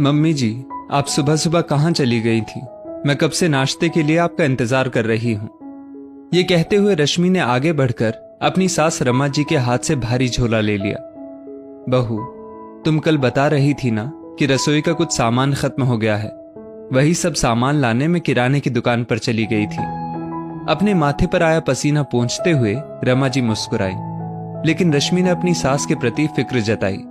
Mummy जी, आप सुबह सुबह कहाँ चली गई थी? मैं कब से नाश्ते के लिए आपका इंतजार कर रही हूँ। ये कहते हुए रश्मि ने आगे बढ़कर अपनी सास रमा जी के हाथ से भारी झोला ले लिया। बहू, तुम कल बता रही थी ना कि रसोई का कुछ सामान खत्म हो गया है। वही सब सामान लाने में किराने की दुकान पर चली गई थी। अपने माथे पर आया पसीना पोंछते हुए रमा जी मुस्कुराई, लेकिन रश्मि ने अपनी सास के प्रति फिक्र जताई।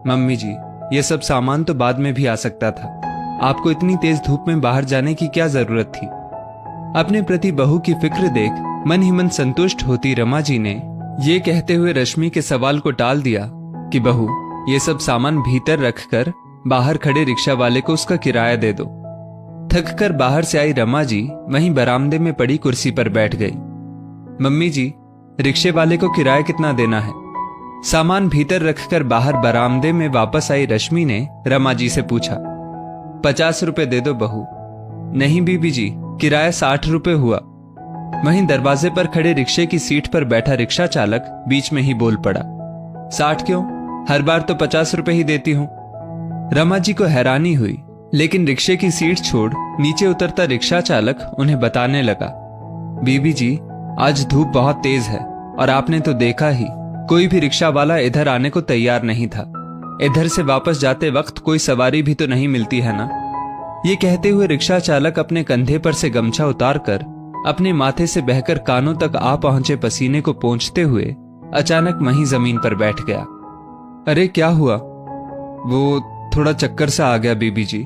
मम्मी जी, ये सब सामान तो बाद में भी आ सकता था। आपको इतनी तेज धूप में बाहर जाने की क्या जरूरत थी? अपने प्रति बहू की फिक्र देख मन ही मन संतुष्ट होती रमा जी ने ये कहते हुए रश्मि के सवाल को टाल दिया कि बहू, ये सब सामान भीतर रखकर बाहर खड़े रिक्शा वाले को उसका किराया दे दो। थक कर बाहर से आई रमा जी वहीं बरामदे में पड़ी कुर्सी पर बैठ गई। मम्मी जी, रिक्शे वाले को किराया कितना देना है? सामान भीतर रखकर बाहर बरामदे में वापस आई रश्मि ने रमा जी से पूछा। 50 रुपए दे दो बहू। नहीं बीबी जी, किराया 60 रुपए हुआ। वहीं दरवाजे पर खड़े रिक्शे की सीट पर बैठा रिक्शा चालक बीच में ही बोल पड़ा। 60 क्यों? हर बार तो 50 रुपए ही देती हूं। रमा जी को हैरानी हुई, लेकिन रिक्शे की सीट छोड़ नीचे उतरता रिक्शा चालक उन्हें बताने लगा। बीबी जी, आज धूप बहुत तेज है और आपने तो देखा ही, कोई भी रिक्शा वाला इधर आने को तैयार नहीं था। इधर से वापस जाते वक्त कोई सवारी भी तो नहीं मिलती है ना। ये कहते हुए रिक्शा चालक अपने कंधे पर से गमछा उतारकर अपने माथे से बहकर कानों तक आ पहुंचे पसीने को पोंछते हुए अचानक वहीं जमीन पर बैठ गया। अरे क्या हुआ? वो थोड़ा चक्कर सा आ गया बीबी जी।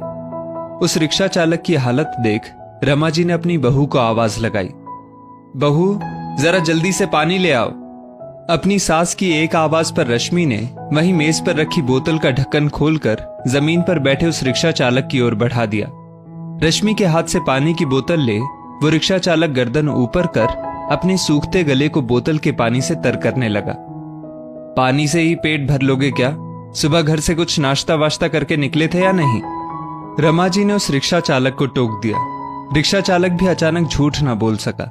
उस रिक्शा चालक की हालत देख रमा जी ने अपनी बहू को आवाज लगाई। बहू, जरा जल्दी से पानी ले आओ। अपनी सास की एक आवाज पर रश्मि ने वहीं मेज पर रखी बोतल का ढक्कन खोलकर जमीन पर बैठे उस रिक्शा चालक की ओर बढ़ा दिया। रश्मि के हाथ से पानी की बोतल ले वो रिक्शा चालक गर्दन ऊपर कर अपने सूखते गले को बोतल के पानी से तर करने लगा। पानी से ही पेट भर लोगे क्या? सुबह घर से कुछ नाश्ता वाश्ता करके निकले थे या नहीं? रमा जी ने उस रिक्शा चालक को टोक दिया। रिक्शा चालक भी अचानक झूठ ना बोल सका।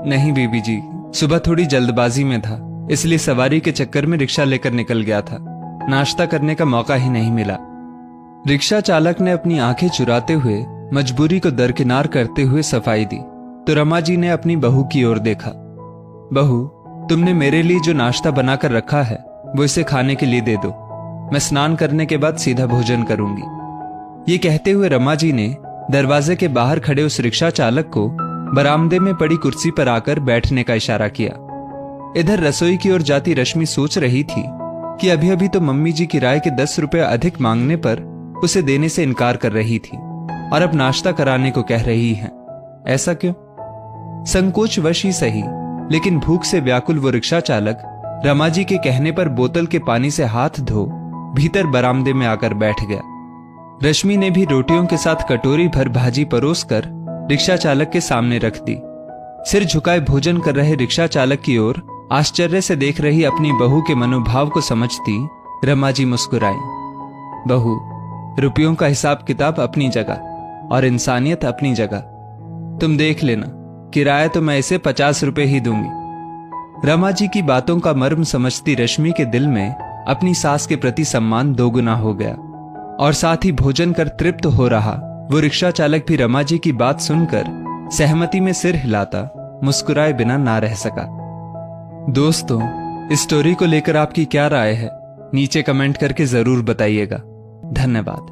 नहीं बीबी जी, सुबह थोड़ी जल्दबाजी में था, इसलिए सवारी के चक्कर में रिक्शा लेकर निकल गया था। नाश्ता करने का मौका ही नहीं मिला। रिक्शा चालक ने अपनी आंखें चुराते हुए मजबूरी को दरकिनार करते हुए सफाई दी तो रमा जी ने अपनी बहू की ओर देखा। बहू, तुमने मेरे लिए जो नाश्ता बनाकर रखा है वो इसे खाने के लिए दे दो। मैं स्नान करने के बाद सीधा भोजन करूंगी। ये कहते हुए रमा जी ने दरवाजे के बाहर खड़े उस रिक्शा चालक को बरामदे में पड़ी कुर्सी पर आकर बैठने का इशारा किया। इधर रसोई की ओर जाती रश्मि सोच रही थी कि अभी अभी तो मम्मी जी किराए के 10 रुपए अधिक मांगने पर उसे देने से इनकार कर रही थी और अब नाश्ता कराने को कह रही हैं। ऐसा क्यों? संकोचवश ही सही, लेकिन भूख से व्याकुल वो रिक्शा चालक रमा जी के कहने पर बोतल के पानी से हाथ धो भीतर बरामदे में आकर बैठ गया। रश्मि ने भी रोटियों के साथ कटोरी भर भाजी परोसकर रिक्शा चालक के सामने रख दी। सिर झुकाए भोजन कर रहे रिक्शा चालक की ओर आश्चर्य से देख रही अपनी बहू के मनोभाव को समझती रमा जी मुस्कुराई। बहू, रुपयों का हिसाब किताब अपनी जगह और इंसानियत अपनी जगह। तुम देख लेना, किराया तो मैं इसे 50 रुपए ही दूंगी। रमा जी की बातों का मर्म समझती रश्मि के दिल में अपनी सास के प्रति सम्मान दोगुना हो गया और साथ ही भोजन कर तृप्त हो रहा वो रिक्शा चालक भी रमा जी की बात सुनकर सहमति में सिर हिलाता मुस्कुराए बिना ना रह सका। दोस्तों, इस स्टोरी को लेकर आपकी क्या राय है? नीचे कमेंट करके जरूर बताइएगा। धन्यवाद।